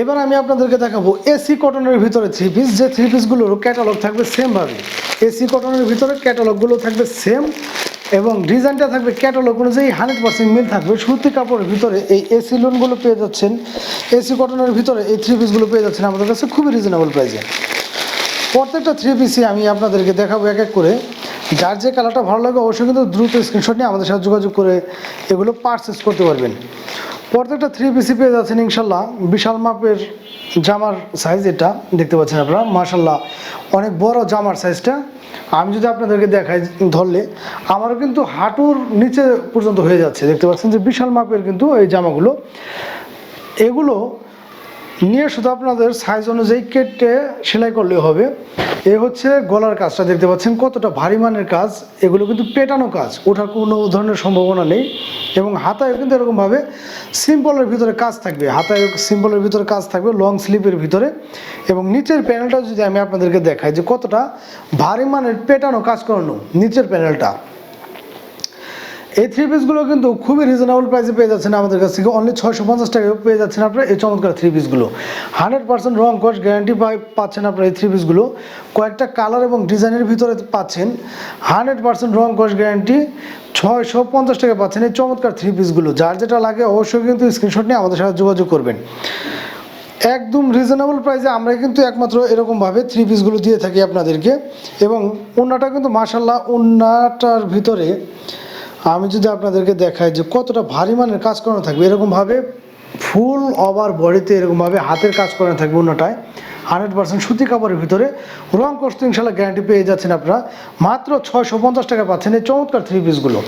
এবার আমি আপনাদেরকে দেখাবো এসি কটনের ভিতরে থ্রি পিস, যে থ্রি পিসগুলোর ক্যাটালগ থাকবে সেমভাবে। এসি কটনের ভিতরে ক্যাটালগুলো থাকবে সেম এবং ডিজাইনটা থাকবে ক্যাটালগ অনুযায়ী 100% মিল থাকবে। সুতি কাপড়ের ভিতরে এই এসি লোনগুলো পেয়ে যাচ্ছেন, এসি কটনের ভিতরে এই থ্রি পিসগুলো পেয়ে যাচ্ছেন আমাদের কাছে খুবই রিজনেবল প্রাইসে। প্রত্যেকটা থ্রি পিসই আমি আপনাদেরকে দেখাবো এক এক করে। যার যে কালারটা ভালো লাগে অবশ্যই কিন্তু দ্রুত স্ক্রিনশট নিয়ে আমাদের সাথে যোগাযোগ করে এগুলো পারচেস করতে পারবেন। প্রত্যেকটা থ্রি পিসি পেয়ে যাচ্ছেন ইনশাল্লাহ বিশাল মাপের জামার সাইজ, এটা দেখতে পাচ্ছেন আপনারা মাশাল্লাহ অনেক বড় জামার সাইজটা। আমি যদি আপনাদেরকে দেখাই ধরলে আমারও কিন্তু হাঁটুর নিচে পর্যন্ত হয়ে যাচ্ছে, দেখতে পাচ্ছেন যে বিশাল মাপের কিন্তু এই জামাগুলো। এগুলো নিয়ে শুধু আপনাদের সাইজ অনুযায়ী কেটে সেলাই করলে হবে। এ হচ্ছে গলার কাজটা, দেখতে পাচ্ছেন কতটা ভারী মানের কাজ। এগুলো কিন্তু পেটানো কাজ, ওঠার কোনো ধরনের সম্ভাবনা নেই। এবং হাতায় কিন্তু এরকমভাবে সিম্পলের ভিতরে কাজ থাকবে, হাতায় সিম্পলের ভিতরে কাজ থাকবে লং স্লিভের ভিতরে। এবং নিচের প্যানেলটা যদি আমি আপনাদেরকে দেখাই যে কতটা ভারী মানের পেটানো কাজ করানো নিচের প্যানেলটা। এই থ্রি পিসগুলো কিন্তু খুবই রিজনেবল প্রাইসে পেয়ে যাচ্ছেন আমাদের কাছ থেকে, অনলি 650 টাকায় পেয়ে যাচ্ছেন আপনারা এই চমৎকার থ্রি পিসগুলো। 100% রং কস গ্যারান্টি পাচ্ছেন আপনারা এই থ্রি পিসগুলো। কয়েকটা কালার এবং ডিজাইনের ভিতরে পাচ্ছেন 100% রং কস গ্যারান্টি। 650 টাকা পাচ্ছেন এই চমৎকার থ্রি পিসগুলো। যার যেটা লাগে অবশ্যই কিন্তু স্ক্রিনশট নিয়ে আমাদের সাথে যোগাযোগ করবেন। একদম রিজনেবল প্রাইসে আমরা কিন্তু একমাত্র এরকমভাবে থ্রি পিসগুলো দিয়ে থাকি আপনাদেরকে। এবং ওন্নাটা কিন্তু মাশাল্লাহ, ওন্নাটার ভিতরে আমি যদি আপনাদেরকে দেখাই যে কতটা ভারী মানের কাজ করানো থাকবে, এরকমভাবে ফুল ওভার বডিতে এরকমভাবে হাতের কাজ করানো থাকবে ওন্নাটায়। 100% সুতি কাপড়ের ভিতরে রং কষ্ট ইনশাল্লাহ গ্যারান্টি পেয়ে যাচ্ছেন আপনারা। মাত্র 650 টাকা পাচ্ছেন এই চমৎকার থ্রি পিসগুলো।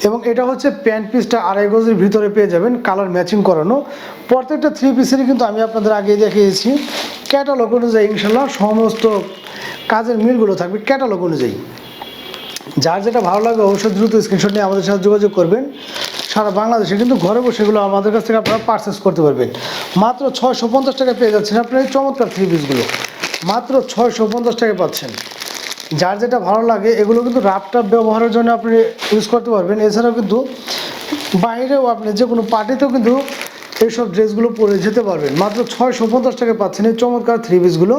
এবং এটা হচ্ছে প্যান্ট পিসটা 2.5 গজের ভিতরে পেয়ে যাবেন, কালার ম্যাচিং করানো। প্রত্যেকটা থ্রি পিসেরই কিন্তু আমি আপনাদের আগে দেখিয়েছি ক্যাটালগ অনুযায়ী ইনশাল্লাহ সমস্ত কাজের মিলগুলো থাকবে ক্যাটালগ অনুযায়ী। যার যেটা ভালো লাগে অবশ্যই দ্রুত স্ক্রিনশট নিয়ে আমাদের সাথে যোগাযোগ করবেন। সারা বাংলাদেশে কিন্তু ঘরে বসে এগুলো আমাদের কাছ থেকে আপনারা পারচেস করতে পারবেন। মাত্র 650 টাকায় পেয়ে যাচ্ছেন আপনারা এই চমৎকার থ্রি পিসগুলো, মাত্র 650 টাকায় পাচ্ছেন। যার যেটা ভালো লাগে এগুলো কিন্তু রাফটাপ ব্যবহারের জন্য আপনি ইউজ করতে পারবেন। এছাড়াও কিন্তু বাইরেও আপনি যে কোনো পার্টিতেও কিন্তু এইসব ড্রেসগুলো পরে যেতে পারবেন। মাত্র 650 টাকায় পাচ্ছেন এই চমৎকার থ্রি পিসগুলো।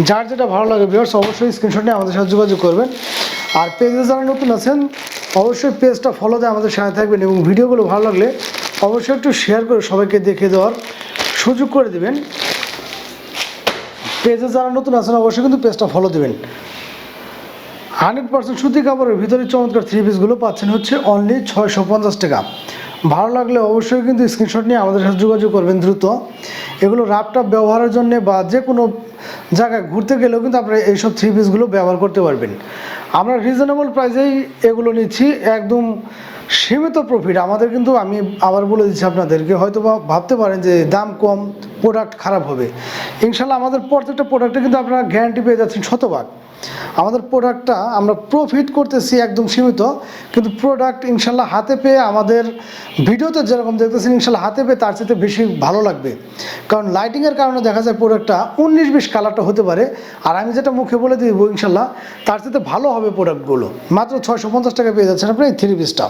যার যেটা ভালো লাগে ভিউয়ার্স অবশ্যই স্ক্রিনশট নিয়ে আমাদের সাথে যোগাযোগ করবেন। আর পেজে যারা নতুন আছেন অবশ্যই পেজটা ফলো দিয়ে আমাদের সাথে থাকবেন এবং ভিডিওগুলো ভালো লাগলে অবশ্যই একটু শেয়ার করে সবাইকে দেখে দেওয়ার সুযোগ করে দেবেন। পেজে যারা নতুন আছেন অবশ্যই কিন্তু পেজটা ফলো দেবেন। 100% সুতি কাপড়ের ভিতরে চমৎকার থ্রি পিসগুলো পাচ্ছেন হচ্ছে অনলি 650 টাকা। ভালো লাগলে অবশ্যই কিন্তু স্ক্রিনশট নিয়ে আমাদের সাথে যোগাযোগ করবেন দ্রুত। এগুলো রাফটাপ ব্যবহারের জন্য বা যে কোনো জায়গায় ঘুরতে গেলেও কিন্তু আপনারা এইসব থ্রি পিসগুলো ব্যবহার করতে পারবেন। আমরা রিজনেবল প্রাইসেই এগুলো নিচ্ছি, একদম সীমিত প্রফিট আমাদের। কিন্তু আমি আবার বলে দিচ্ছি আপনাদেরকে, হয়তো বা ভাবতে পারেন যে দাম কম প্রোডাক্ট খারাপ হবে। ইনশাল্লাহ আমাদের প্রত্যেকটা প্রোডাক্টে কিন্তু আপনারা গ্যারান্টি পেয়ে যাচ্ছেন 100%। আমাদের প্রোডাক্টটা আমরা প্রফিট করতেছি একদম সীমিত, কিন্তু প্রোডাক্ট ইনশাল্লাহ হাতে পেয়ে আমাদের ভিডিওতে যেরকম দেখতেছেন ইনশাল্লাহ হাতে পেয়ে তার চেয়ে বেশি ভালো লাগবে। কারণ লাইটিংয়ের কারণে দেখা যায় প্রোডাক্টটা 19-20 কালারটা হতে পারে, আর আমি যেটা মুখে বলে দিব ইনশাল্লাহ তার চেয়ে ভালো হবে প্রোডাক্টগুলো। মাত্র 650 টাকা পেয়ে যাচ্ছেন আপনি এই থ্রি পিসটা।